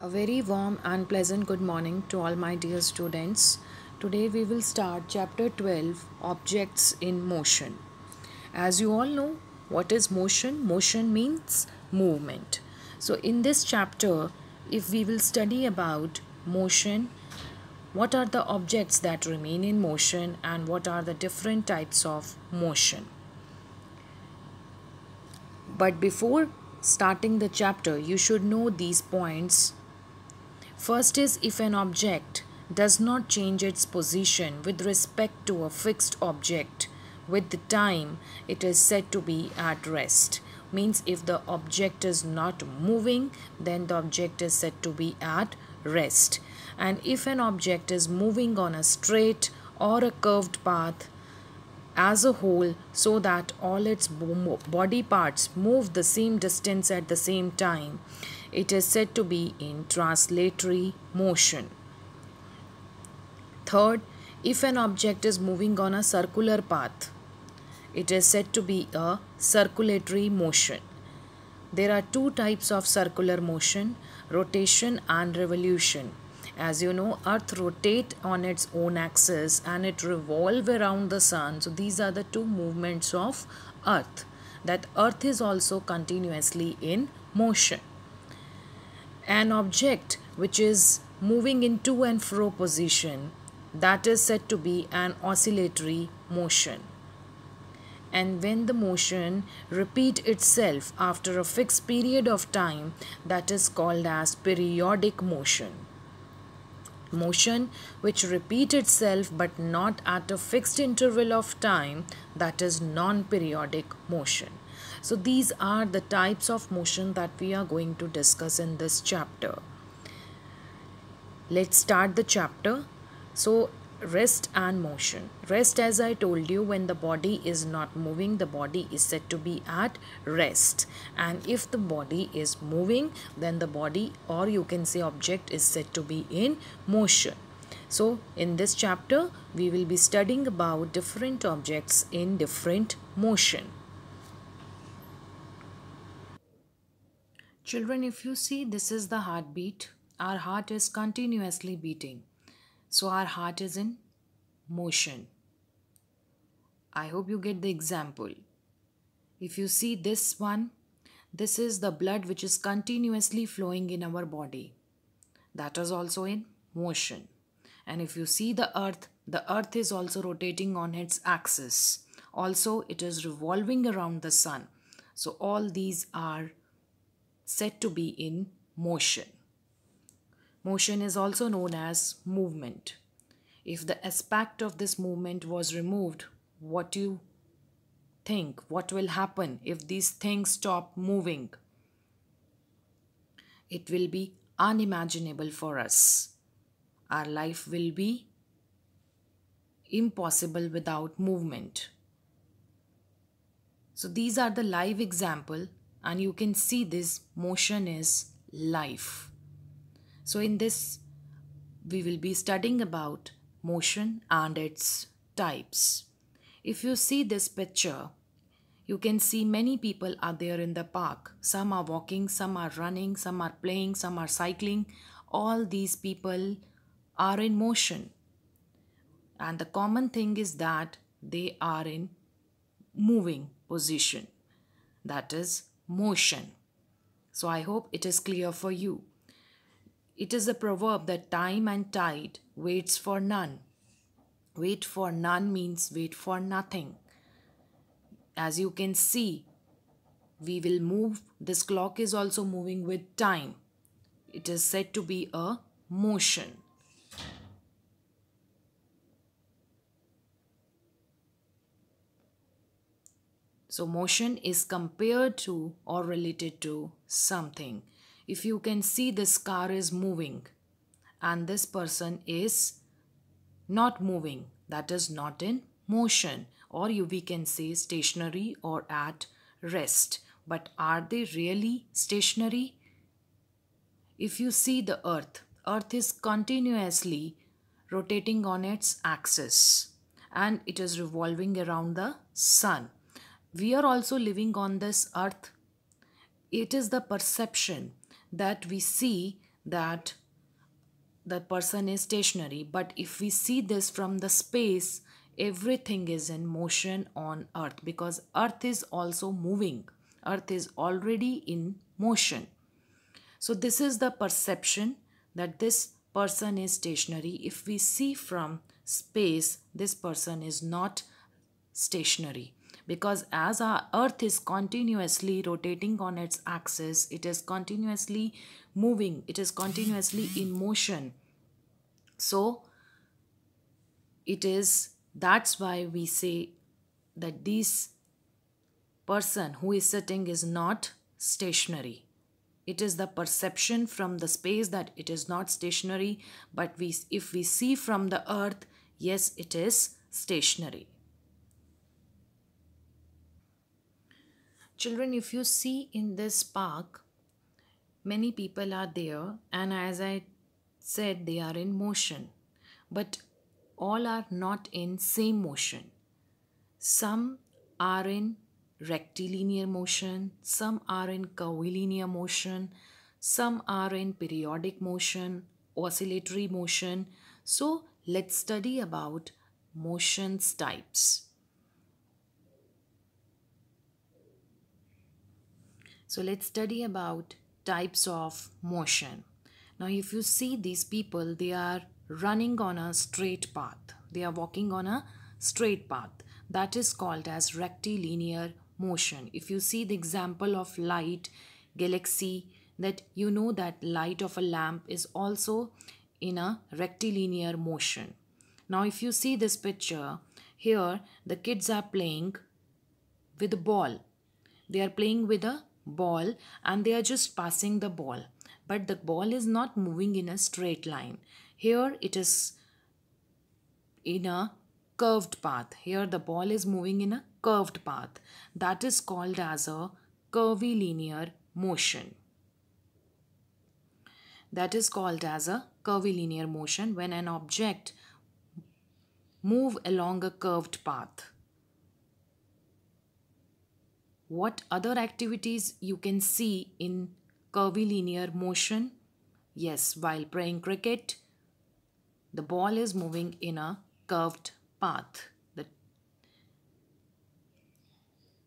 A very warm and pleasant good morning to all my dear students. Today we will start chapter 12, Objects in Motion. As you all know, what is motion? Motion means movement. So in this chapter, if we will study about motion, what are the objects that remain in motion and what are the different types of motion. But before starting the chapter, you should know these points. First is if an object does not change its position with respect to a fixed object with the time, it is said to be at rest. Means if the object is not moving, then the object is said to be at rest. And if an object is moving on a straight or a curved path as a whole so that all its body parts move the same distance at the same time, it is said to be in translatory motion. Third, if an object is moving on a circular path, it is said to be a circulatory motion. There are two types of circular motion, rotation and revolution. As you know, earth rotates on its own axis and it revolves around the sun. So these are the two movements of earth. That earth is also continuously in motion. An object which is moving in to and fro position, that is said to be an oscillatory motion. And when the motion repeats itself after a fixed period of time, that is called as periodic motion. Motion which repeats itself but not at a fixed interval of time, that is non-periodic motion. So these are the types of motion that we are going to discuss in this chapter. Let's start the chapter. So rest and motion. Rest, as I told you, when the body is not moving, the body is said to be at rest. And if the body is moving, then the body, or you can say object, is said to be in motion. So in this chapter, we will be studying about different objects in different motion. Children, if you see, this is the heartbeat. Our heart is continuously beating. So our heart is in motion. I hope you get the example. If you see this one, this is the blood which is continuously flowing in our body. That is also in motion. And if you see the earth is also rotating on its axis. Also, it is revolving around the sun. So all these are said to be in motion. Motion is also known as movement. If the aspect of this movement was removed, what do you think? What will happen if these things stop moving? It will be unimaginable for us. Our life will be impossible without movement. So these are the live example, and you can see this motion is life. So in this, we will be studying about motion and its types. If you see this picture, you can see many people are there in the park. Some are walking, some are running, some are playing, some are cycling. All these people are in motion. And the common thing is that they are in moving position. That is motion. So I hope it is clear for you. It is a proverb that time and tide waits for none. Wait for none means wait for nothing. As you can see, we will move. This clock is also moving with time. It is said to be a motion. So motion is compared to or related to something. If you can see, this car is moving and this person is not moving, that is not in motion, or we can say stationary or at rest. But are they really stationary? If you see the earth is continuously rotating on its axis and it is revolving around the sun. We are also living on this earth. It is the perception that we see that the person is stationary. But if we see this from the space, everything is in motion on earth, because earth is also moving. Earth is already in motion. So this is the perception that this person is stationary. If we see from space, this person is not stationary, because as our earth is continuously rotating on its axis, it is continuously moving, it is continuously in motion. So it is, that's why we say that this person who is sitting is not stationary. It is the perception from the space that it is not stationary, but if we see from the earth, yes, it is stationary. Children, if you see in this park, many people are there, and as I said, they are in motion, but all are not in same motion. Some are in rectilinear motion, some are in curvilinear motion, some are in periodic motion, oscillatory motion. So let's study about motions types. So let's study about types of motion. Now if you see these people, they are running on a straight path. They are walking on a straight path. That is called as rectilinear motion. If you see the example of light, galaxy, that you know that light of a lamp is also in a rectilinear motion. Now if you see this picture, here the kids are playing with a ball. They are playing with a ball and they are just passing the ball. But the ball is not moving in a straight line. Here it is in a curved path. Here the ball is moving in a curved path. That is called as a curvilinear motion. That is called as a curvilinear motion when an object moves along a curved path. What other activities you can see in curvilinear motion? Yes, while playing cricket, the ball is moving in a curved path.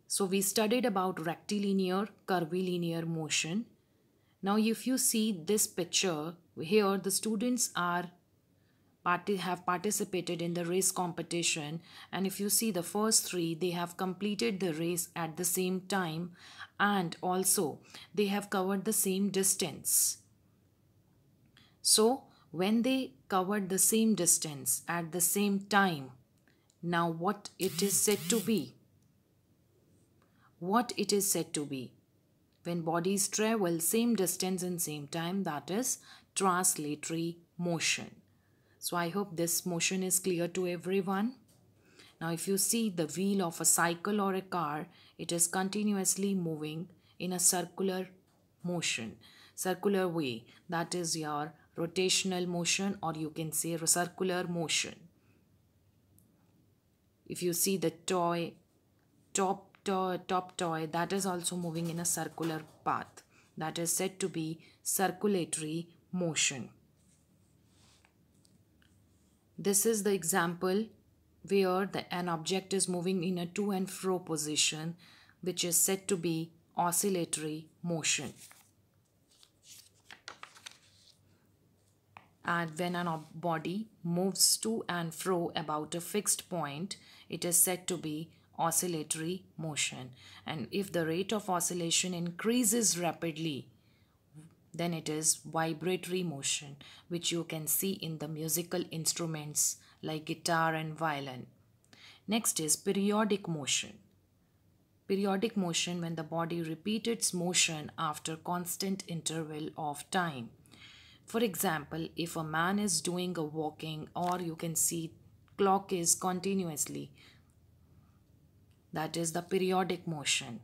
So we studied about rectilinear, curvilinear motion. Now if you see this picture, here the students have participated in the race competition, and if you see the first three, they have completed the race at the same time, and also they have covered the same distance. So when they covered the same distance at the same time, now what it is said to be? What it is said to be? When bodies travel same distance in same time, that is translatory motion. So I hope this motion is clear to everyone. Now if you see the wheel of a cycle or a car, it is continuously moving in a circular motion, circular way. That is your rotational motion, or you can say circular motion. If you see the top toy, that is also moving in a circular path. That is said to be circulatory motion. This is the example where an object is moving in a to and fro position, which is said to be oscillatory motion. And when a body moves to and fro about a fixed point, it is said to be oscillatory motion. And if the rate of oscillation increases rapidly, then it is vibratory motion, which you can see in the musical instruments like guitar and violin. Next is periodic motion. Periodic motion when the body repeats its motion after constant interval of time. For example, if a man is doing a walking, or you can see clock is continuously, that is the periodic motion.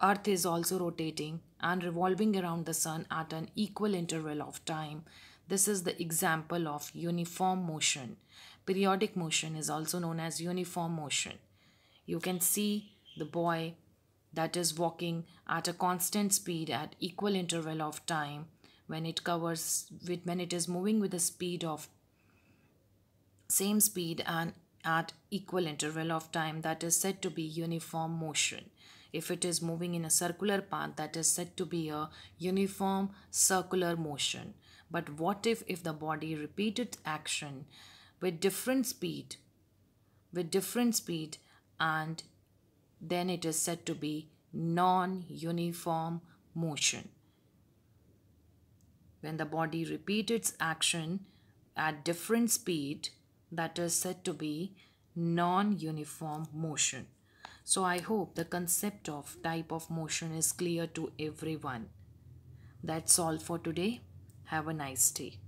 Earth is also rotating and revolving around the sun at an equal interval of time. This is the example of uniform motion. Periodic motion is also known as uniform motion. You can see the boy that is walking at a constant speed at equal interval of time, when it is moving with a speed of same speed and at equal interval of time, that is said to be uniform motion. If it is moving in a circular path, that is said to be a uniform circular motion. But what if the body repeats its action with different speed, and then it is said to be non-uniform motion. When the body repeats its action at different speed, that is said to be non-uniform motion. So I hope the concept of type of motion is clear to everyone. That's all for today. Have a nice day.